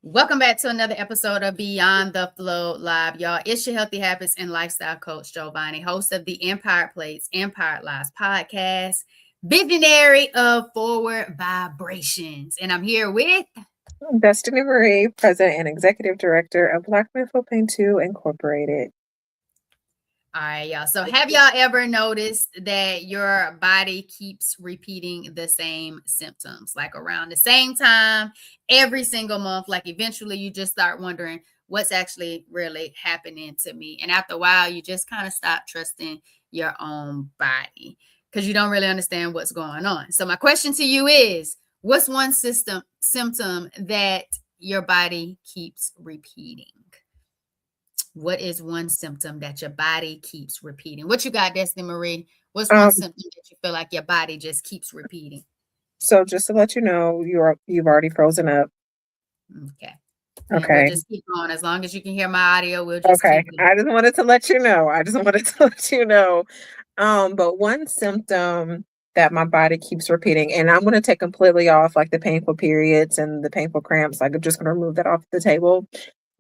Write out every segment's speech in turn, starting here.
Welcome back to another episode of Beyond the Flow Live, y'all. It's your healthy habits and lifestyle coach, Jovonnie, host of the Empire Plates, Empire Lives podcast, visionary of forward vibrations. And I'm here with Destini Marie, President and Executive Director of Black Men Pain 2 Incorporated. all right, y'all. So, have y'all ever noticed that your body keeps repeating the same symptoms, like around the same time, every single month? Like, eventually, you just start wondering what's actually really happening to me. And after a while, you just kind of stop trusting your own body because you don't really understand what's going on. So, my question to you is, what's one symptom that your body keeps repeating? What is one symptom that your body keeps repeating? What you got, Destiny Marie? What's one symptom that you feel like your body just keeps repeating? So just to let you know, you've already frozen up. Okay. Okay. We'll just keep going. As long as you can hear my audio, we'll just keep going. I just wanted to let you know. But one symptom that my body keeps repeating, and I'm going to take completely off like the painful periods and the painful cramps. Like I'm just going to remove that off the table.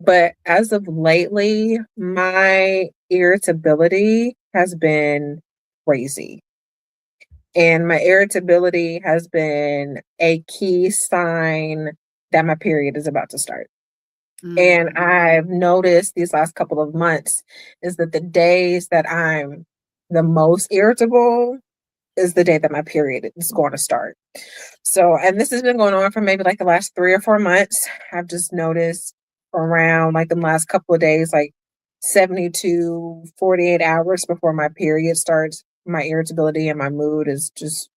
But as of lately, my irritability has been crazy. And my irritability has been a key sign that my period is about to start. And I've noticed these last couple of months is that the days that I'm the most irritable is the day that my period is going to start. So, and this has been going on for maybe like the last 3 or 4 months. I've just noticed around like the last couple of days, like 70 to 48 hours before my period starts, my irritability and my mood is just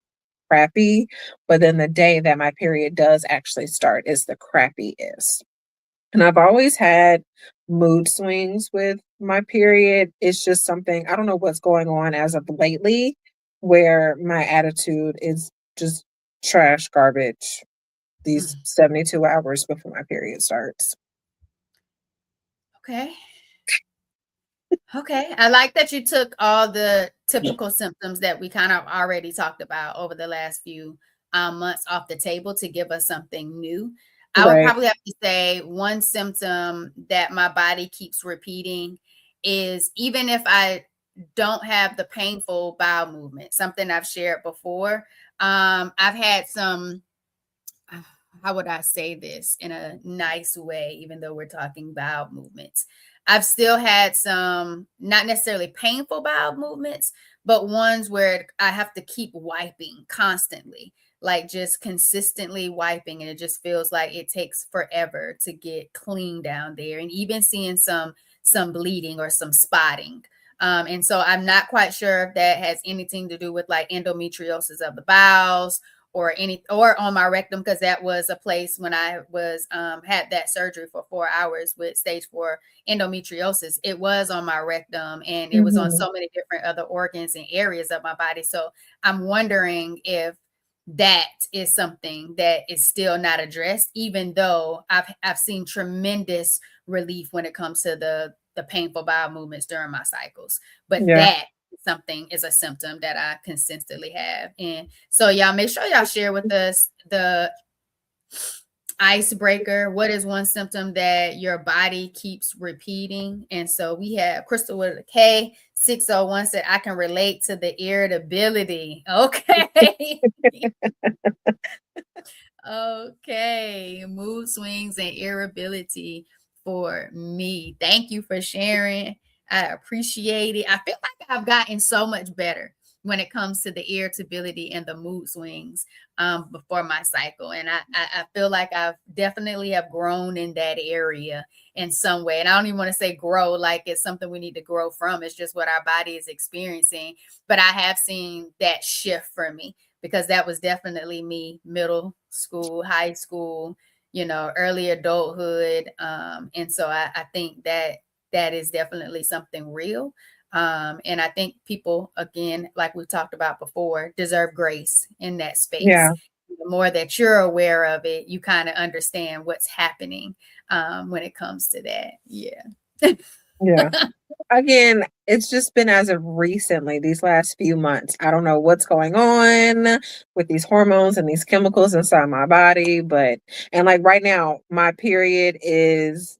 crappy. But then the day that my period does actually start is the crappiest. And I've always had mood swings with my period. It's just something, I don't know what's going on as of lately, where my attitude is just trash garbage these 72 hours before my period starts. Okay. Okay. I like that you took all the typical symptoms that we kind of already talked about over the last few months off the table to give us something new. I would probably have to say one symptom that my body keeps repeating is even if I don't have the painful bowel movement, something I've shared before. I've had some, how would I say this in a nice way, even though we're talking bowel movements? I've still had some, not necessarily painful bowel movements, but ones where I have to keep wiping constantly, like just consistently wiping. And it just feels like it takes forever to get clean down there. And even seeing some bleeding or some spotting. And so I'm not quite sure if that has anything to do with like endometriosis of the bowels or on my rectum, because that was a place when I was had that surgery for 4 hours with stage 4 endometriosis. It was on my rectum and it was on so many different other organs and areas of my body. So I'm wondering if that is something that is still not addressed, even though I've seen tremendous relief when it comes to the painful bowel movements during my cycles. But that something is a symptom that I consistently have. And so y'all make sure y'all share with us the icebreaker. What is one symptom that your body keeps repeating? And so we have Crystal with a K 601 said, I can relate to the irritability. Okay. Okay. Mood swings and irritability for me. Thank you for sharing. I appreciate it. I feel like I've gotten so much better when it comes to the irritability and the mood swings before my cycle. And I feel like I've definitely have grown in that area in some way. And I don't even want to say grow like it's something we need to grow from. It's just what our body is experiencing. But I have seen that shift for me because that was definitely me, middle school, high school, early adulthood. And so I think that is definitely something real. And I think people, again, like we talked about before, deserve grace in that space. Yeah. The more that you're aware of it, you kind of understand what's happening when it comes to that. Yeah. Yeah. Again, it's just been as of recently, these last few months. I don't know what's going on with these hormones and these chemicals inside my body, but and like right now, my period is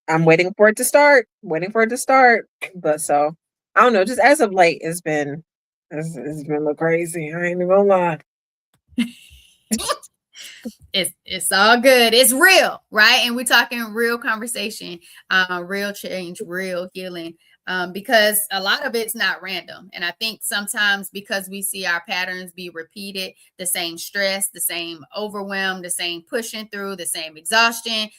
I'm waiting for it to start, waiting for it to start. But so I don't know, just as of late, it's been a little crazy. I ain't even gonna lie. It's all good. It's real, right? And we're talking real conversation, real change, real healing. Because a lot of it's not random. And I think sometimes because we see our patterns be repeated, the same stress, the same overwhelm, the same pushing through, the same exhaustion,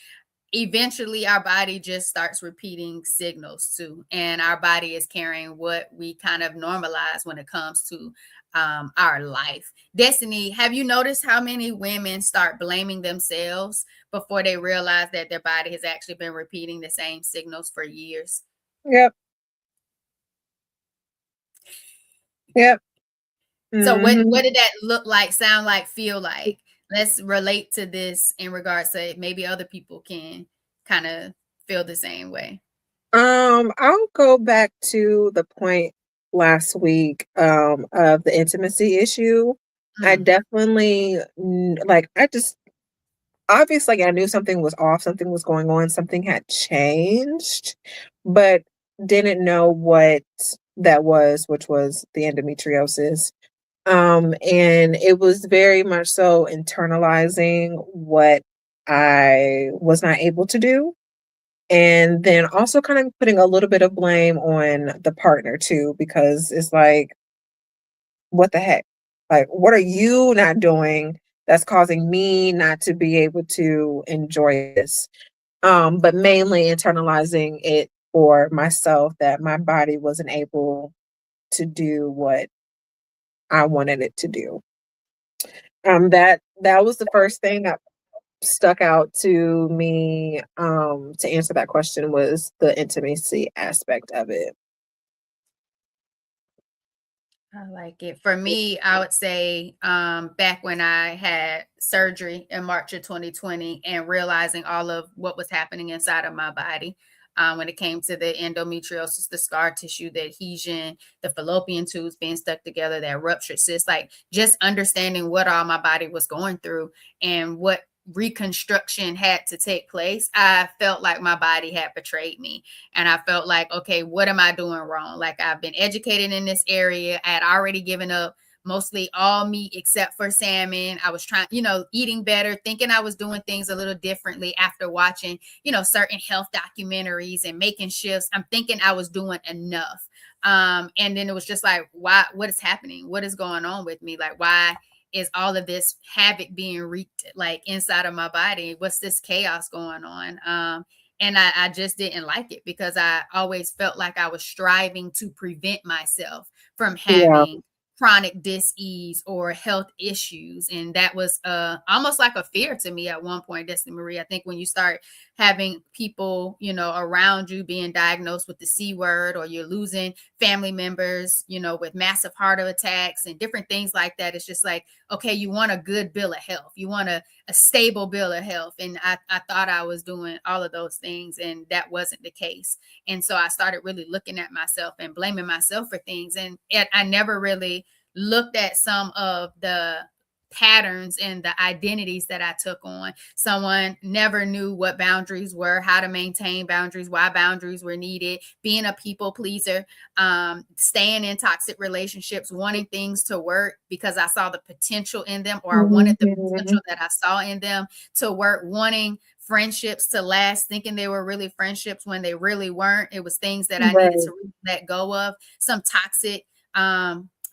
eventually our body just starts repeating signals too, and our body is carrying what we kind of normalize when it comes to our life. Destiny, have you noticed how many women start blaming themselves before they realize that their body has actually been repeating the same signals for years? Yep. Yep. So Hmm. what did that look like, sound like, feel like? Let's relate to this in regards to maybe other people can kind of feel the same way. I'll go back to the point last week of the intimacy issue. I Mm. definitely like I just obviously I knew something was off, something was going on, something had changed, but didn't know what that was, which was the endometriosis. And it was very much so internalizing what I was not able to do. And then also kind of putting a little bit of blame on the partner too, because it's like, what the heck? Like, what are you not doing that's causing me not to be able to enjoy this? But mainly internalizing it for myself that my body wasn't able to do what I wanted it to do. That was the first thing that stuck out to me to answer that question was the intimacy aspect of it. I like it. For me, I would say back when I had surgery in March of 2020 and realizing all of what was happening inside of my body when it came to the endometriosis, the scar tissue, the adhesion, the fallopian tubes being stuck together, that ruptured cyst, like just understanding what all my body was going through and what reconstruction had to take place, I felt like my body had betrayed me. And I felt like, okay, what am I doing wrong? Like I've been educated in this area. I had already given up mostly all meat except for salmon. I was trying, eating better, thinking I was doing things a little differently after watching, certain health documentaries and making shifts. I'm thinking I was doing enough. And then it was just like, why, what is happening? What is going on with me? Like, why is all of this havoc being wreaked like inside of my body? What's this chaos going on? And I just didn't like it because I always felt like I was striving to prevent myself from Yeah. having chronic dis-ease or health issues. And that was almost like a fear to me at one point, Destiny Marie. I think when you start having people, around you being diagnosed with the C word, or you're losing family members, with massive heart attacks and different things like that, it's just like, okay, you want a good bill of health. You want a stable bill of health. And I thought I was doing all of those things, and that wasn't the case. And so I started really looking at myself and blaming myself for things. And I never really looked at some of the patterns and the identities that I took on. Someone never knew what boundaries were, how to maintain boundaries, why boundaries were needed, being a people pleaser, staying in toxic relationships, wanting things to work because I saw the potential in them, or I wanted the Mhm. potential that I saw in them to work, wanting friendships to last, thinking they were really friendships when they really weren't. It was things that I needed Right. to let go of, some toxic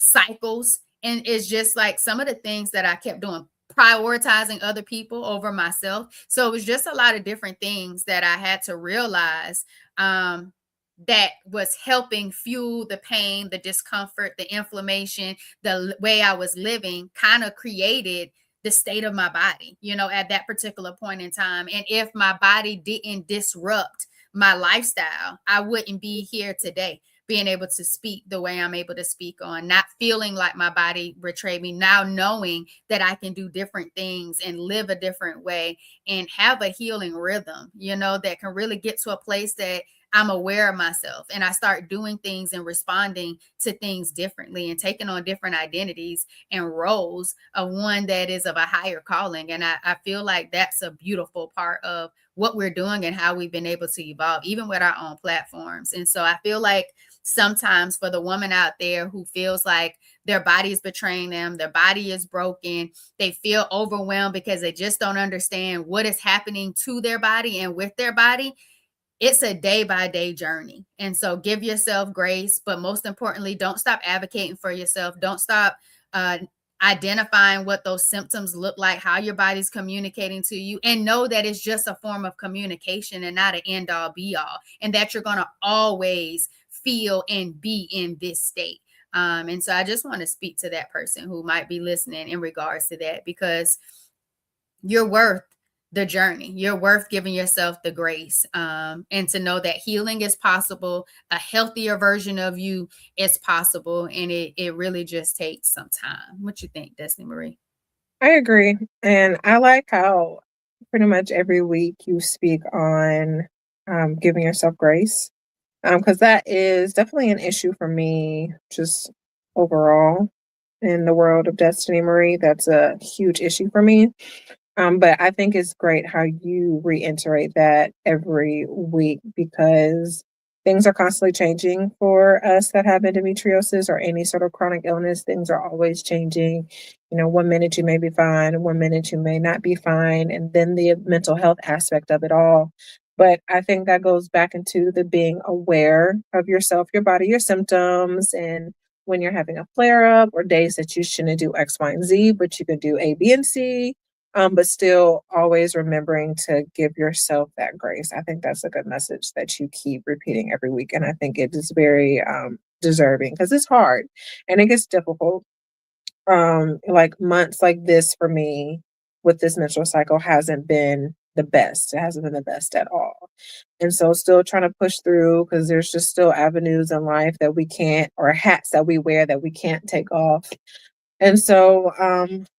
cycles. And it's just like some of the things that I kept doing, prioritizing other people over myself. So it was just a lot of different things that I had to realize that was helping fuel the pain, the discomfort, the inflammation, the way I was living kind of created the state of my body, at that particular point in time. And if my body didn't disrupt my lifestyle, I wouldn't be here today, being able to speak the way I'm able to speak on, not feeling like my body betrayed me, now knowing that I can do different things and live a different way and have a healing rhythm, that can really get to a place that I'm aware of myself and I start doing things and responding to things differently and taking on different identities and roles of one that is of a higher calling. And I feel like that's a beautiful part of what we're doing and how we've been able to evolve, even with our own platforms. And so I feel like sometimes for the woman out there who feels like their body is betraying them, their body is broken, they feel overwhelmed because they just don't understand what is happening to their body and with their body. It's a day by day journey. And so give yourself grace, but most importantly, don't stop advocating for yourself. Don't stop identifying what those symptoms look like, how your body's communicating to you, and know that it's just a form of communication and not an end all be all, and that you're going to always feel and be in this state. And so I just want to speak to that person who might be listening in regards to that, because you're worth the journey. You're worth giving yourself the grace, and to know that healing is possible. A healthier version of you is possible. And it really just takes some time. What you think, Destiny Marie? I agree. And I like how pretty much every week you speak on giving yourself grace. Because that is definitely an issue for me, just overall in the world of Destiny Marie. That's a huge issue for me. But I think it's great how you reiterate that every week, because things are constantly changing for us that have endometriosis or any sort of chronic illness. Things are always changing. You know, one minute you may be fine, one minute you may not be fine, and then the mental health aspect of it all. But I think that goes back into the being aware of yourself, your body, your symptoms, and when you're having a flare up or days that you shouldn't do X, Y, and Z, but you can do A, B, and C, but still always remembering to give yourself that grace. I think that's a good message that you keep repeating every week. And I think it is very deserving, because it's hard and it gets difficult. Like months like this for me with this menstrual cycle hasn't been the best. It hasn't been the best at all. And so still trying to push through, because there's just still avenues in life that we can't, or hats that we wear that we can't take off. And so,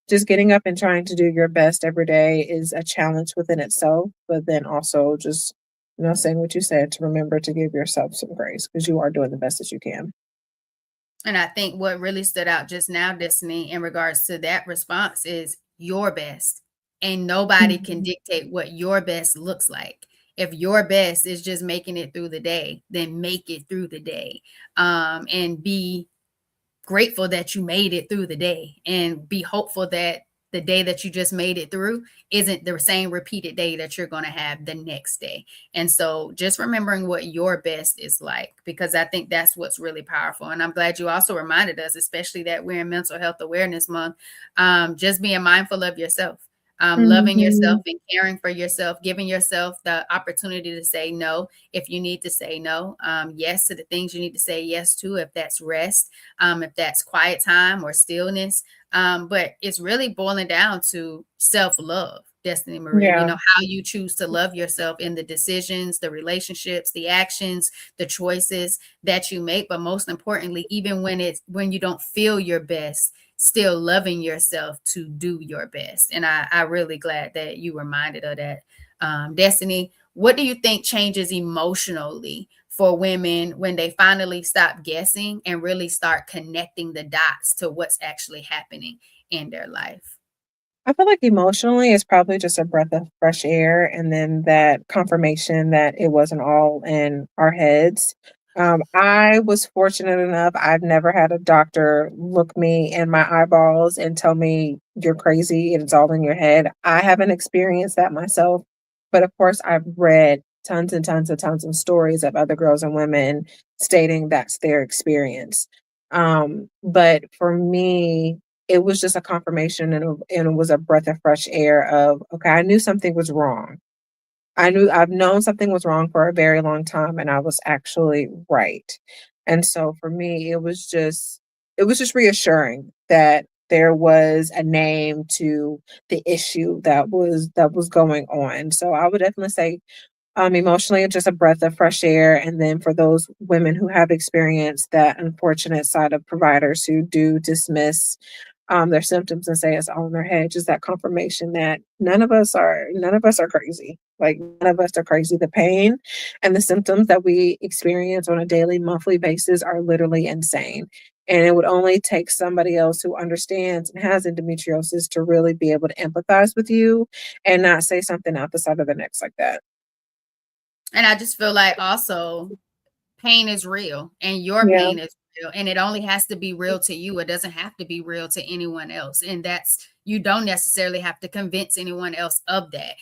just getting up and trying to do your best every day is a challenge within itself, but then also just, saying what you said, to remember to give yourself some grace, because you are doing the best that you can. And I think what really stood out just now, Destiny, in regards to that response is your best. And nobody can Mhm. dictate what your best looks like. If your best is just making it through the day, then make it through the day, and be grateful that you made it through the day, and be hopeful that the day that you just made it through isn't the same repeated day that you're going to have the next day. And so just remembering what your best is like, because I think that's what's really powerful. And I'm glad you also reminded us, especially that we're in Mental Health Awareness Month, just being mindful of yourself. Loving yourself Mhm. and caring for yourself, giving yourself the opportunity to say no if you need to say no. Yes to the things you need to say yes to, if that's rest, if that's quiet time or stillness. But it's really boiling down to self-love, Destiny Marie. Yeah. How you choose to love yourself in the decisions, the relationships, the actions, the choices that you make. But most importantly, even when you don't feel your best, still loving yourself to do your best. And I really glad that you reminded of that. Destiny, what do you think changes emotionally for women when they finally stop guessing and really start connecting the dots to what's actually happening in their life? I feel like emotionally it's probably just a breath of fresh air, and then that confirmation that it wasn't all in our heads. I was fortunate enough, I've never had a doctor look me in my eyeballs and tell me you're crazy and it's all in your head. I haven't experienced that myself, but of course I've read tons and tons and tons of stories of other girls and women stating that's their experience. But for me, it was just a confirmation, and it was a breath of fresh air of, okay, I knew something was wrong. I've known something was wrong for a very long time, and I was actually right. And so for me, it was just reassuring that there was a name to the issue that was going on. So I would definitely say, emotionally, just a breath of fresh air. And then for those women who have experienced that unfortunate side of providers who do dismiss their symptoms and say it's all in their head. Just that confirmation that none of us are crazy. Like, none of us are crazy. The pain and the symptoms that we experience on a daily, monthly basis are literally insane. And it would only take somebody else who understands and has endometriosis to really be able to empathize with you and not say something out the side of their necks like that. And I just feel like also pain is real and your Yeah. pain is real, and it only has to be real to you. It doesn't have to be real to anyone else. And that's, you don't necessarily have to convince anyone else of that.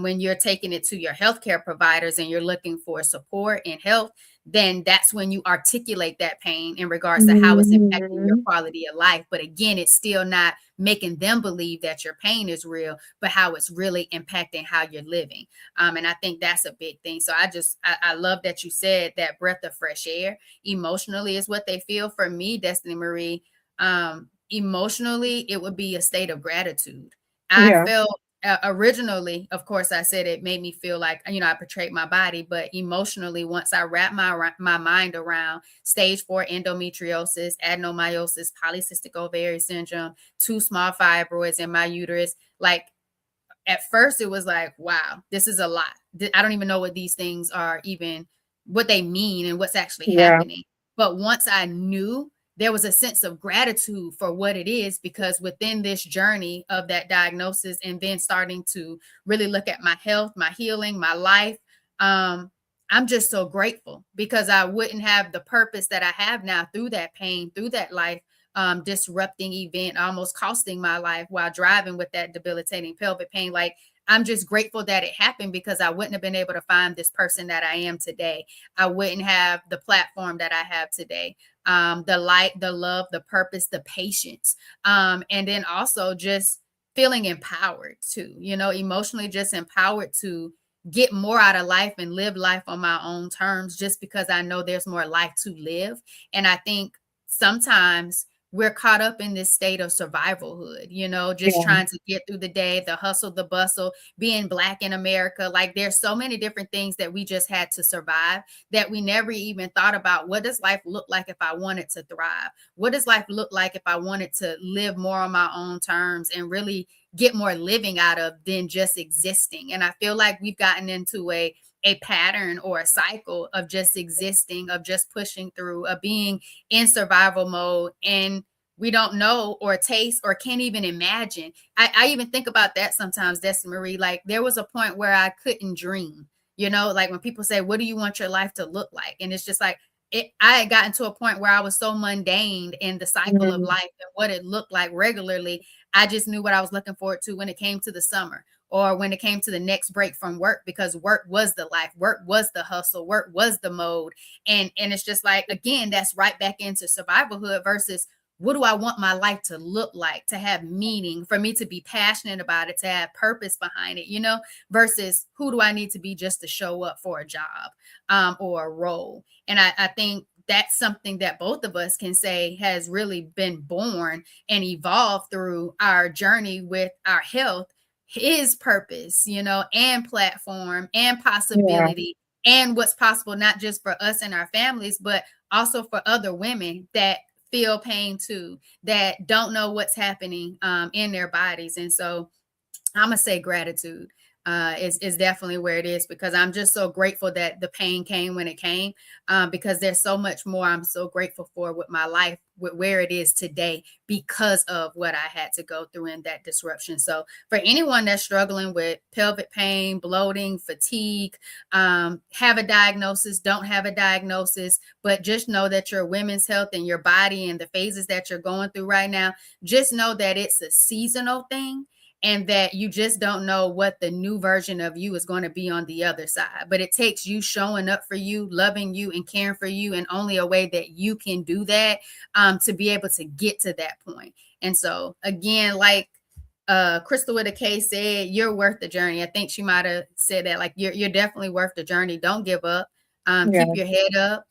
When you're taking it to your healthcare providers and you're looking for support and help, then that's when you articulate that pain in regards to how it's impacting your Mhm. quality of life. But again, it's still not making them believe that your pain is real, but how it's really impacting how you're living. And I think that's a big thing. So I love that you said that breath of fresh air emotionally is what they feel. For me, Destiny Marie, emotionally, it would be a state of gratitude. I Yeah. felt originally, of course, I said it made me feel like, I portrayed my body, but emotionally, once I wrapped my mind around stage 4 endometriosis, adenomyosis, polycystic ovary syndrome, 2 small fibroids in my uterus, like at first it was like, wow, this is a lot. I don't even know what these things are, even what they mean and what's actually Yeah. happening. But once I knew, there was a sense of gratitude for what it is, because within this journey of that diagnosis and then starting to really look at my health, my healing, my life, I'm just so grateful, because I wouldn't have the purpose that I have now through that pain, through that life disrupting event, almost costing my life while driving with that debilitating pelvic pain. Like, I'm just grateful that it happened, because I wouldn't have been able to find this person that I am today. I wouldn't have the platform that I have today. The light, the love, the purpose, the patience. And then also just feeling empowered too, emotionally just empowered to get more out of life and live life on my own terms, just because I know there's more life to live. And I think sometimes we're caught up in this state of survivalhood, just Yeah. trying to get through the day, the hustle, the bustle, being Black in America. Like, there's so many different things that we just had to survive, that we never even thought about, what does life look like if I wanted to thrive? What does life look like if I wanted to live more on my own terms and really get more living out of than just existing? And I feel like we've gotten into a pattern or a cycle of just existing, of just pushing through, of being in survival mode, and we don't know or taste or can't even imagine. I even think about that sometimes, Destiny Marie. Like, there was a point where I couldn't dream, like when people say, what do you want your life to look like? And it's just like, I had gotten to a point where I was so mundane in the cycle of Mhm. life and what it looked like regularly. I just knew what I was looking forward to when it came to the summer, or when it came to the next break from work, because work was the life, work was the hustle, work was the mode. And it's just like, again, that's right back into survivalhood versus, what do I want my life to look like, to have meaning, for me to be passionate about it, to have purpose behind it, versus who do I need to be just to show up for a job or a role. And I think that's something that both of us can say has really been born and evolved through our journey with our health, his purpose, and platform and Yeah. possibility, and what's possible, not just for us and our families, but also for other women that feel pain too, that don't know what's happening in their bodies. And so I'm gonna say gratitude is definitely where it is, because I'm just so grateful that the pain came when it came, because there's so much more I'm so grateful for with my life, with where it is today, because of what I had to go through in that disruption. So for anyone that's struggling with pelvic pain, bloating, fatigue, have a diagnosis, don't have a diagnosis, but just know that your women's health and your body and the phases that you're going through right now, just know that it's a seasonal thing, and that you just don't know what the new version of you is going to be on the other side. But it takes you showing up for you, loving you, and caring for you, and only a way that you can do that to be able to get to that point. And so, again, like Crystal with a K said, you're worth the journey. I think she might have said that, like, you're definitely worth the journey. Don't give up. Keep Yeah. your head up.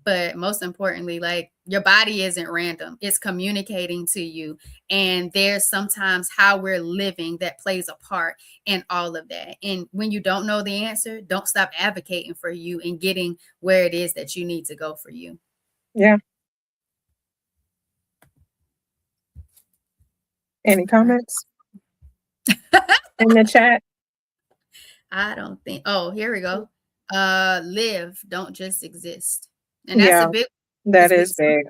But most importantly, like, your body isn't random. It's communicating to you. And there's sometimes how we're living that plays a part in all of that. And when you don't know the answer, don't stop advocating for you and getting where it is that you need to go for you. Yeah. Any comments in the chat? I don't think. Oh, here we go. Live, don't just exist, and that's Yeah, a big. that It's big. is big.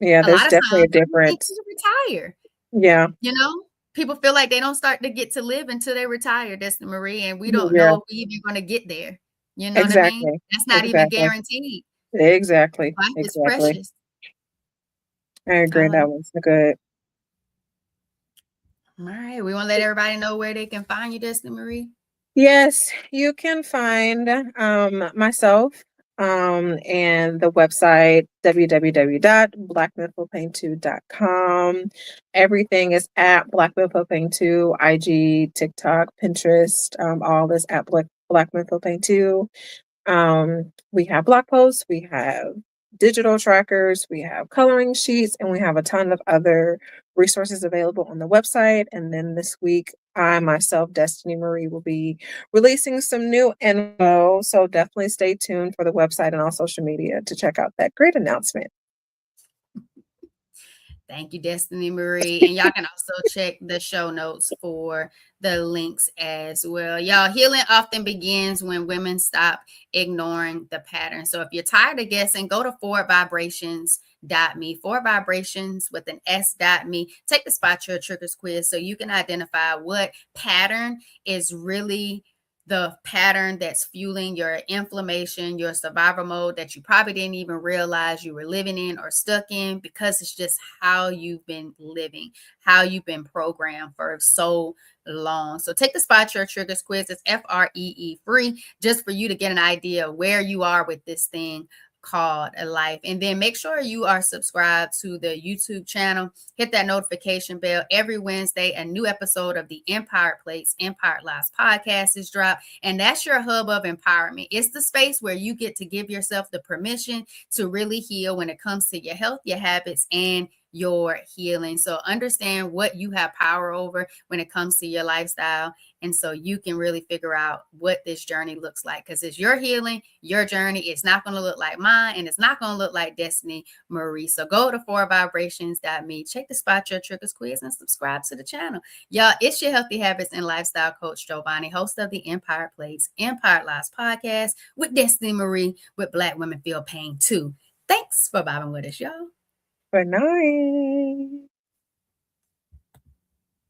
Yeah, A there's lot of definitely a times people think difference. to retire. Yeah. You know, people feel like they don't start to get to live until they retire, Destiny Marie, and we don't Yeah, know if we even going to get there. You know what I mean? exactly. That's not even Exactly. guaranteed. Exactly. Life is Exactly. precious. I agree. That was good. All right, we want to let everybody know where they can find you, Destiny Marie. Yes, you can find myself and the website www.blackmenfieldpain2.com. Everything is at blackmenfieldpain2, IG, TikTok, Pinterest, all is at blackmenfieldpain2. We have blog posts, we have digital trackers, we have coloring sheets, and we have a ton of other resources available on the website. And then this week, I myself, Destiny Marie, will be releasing some new info. So definitely stay tuned for the website and all social media to check out that great announcement. Thank you, Destiny Marie. And y'all can also check the show notes for the links as well. Y'all, healing often begins when women stop ignoring the pattern. So if you're tired of guessing, go to forwardvibrations.me, forward vibrations with an s.me. Take the spot your triggers quiz so you can identify what pattern is really the pattern that's fueling your inflammation, your survival mode that you probably didn't even realize you were living in or stuck in, because it's just how you've been living, how you've been programmed for so long. So take the spot your triggers quiz. It's FREE free, just for you to get an idea of where you are with this thing called a life. And then make sure you are subscribed to the YouTube channel. Hit that notification bell. Every Wednesday, a new episode of the Empowered Plates, Empowered Lives podcast is dropped. And that's your hub of empowerment. It's the space where you get to give yourself the permission to really heal when it comes to your health, your habits, and your healing. So understand what you have power over when it comes to your lifestyle. And so you can really figure out what this journey looks like, because it's your healing, your journey. It's not going to look like mine, and it's not going to look like Destiny Marie. So go to forwardvibrations.me, check the spot your triggers quiz, and subscribe to the channel. Y'all, it's your healthy habits and lifestyle coach, Jovonnie, host of the Empire Plates, Empowered Lives podcast with Destiny Marie, with Black Women Feel Pain Too. Thanks for vibing with us, y'all. Good night.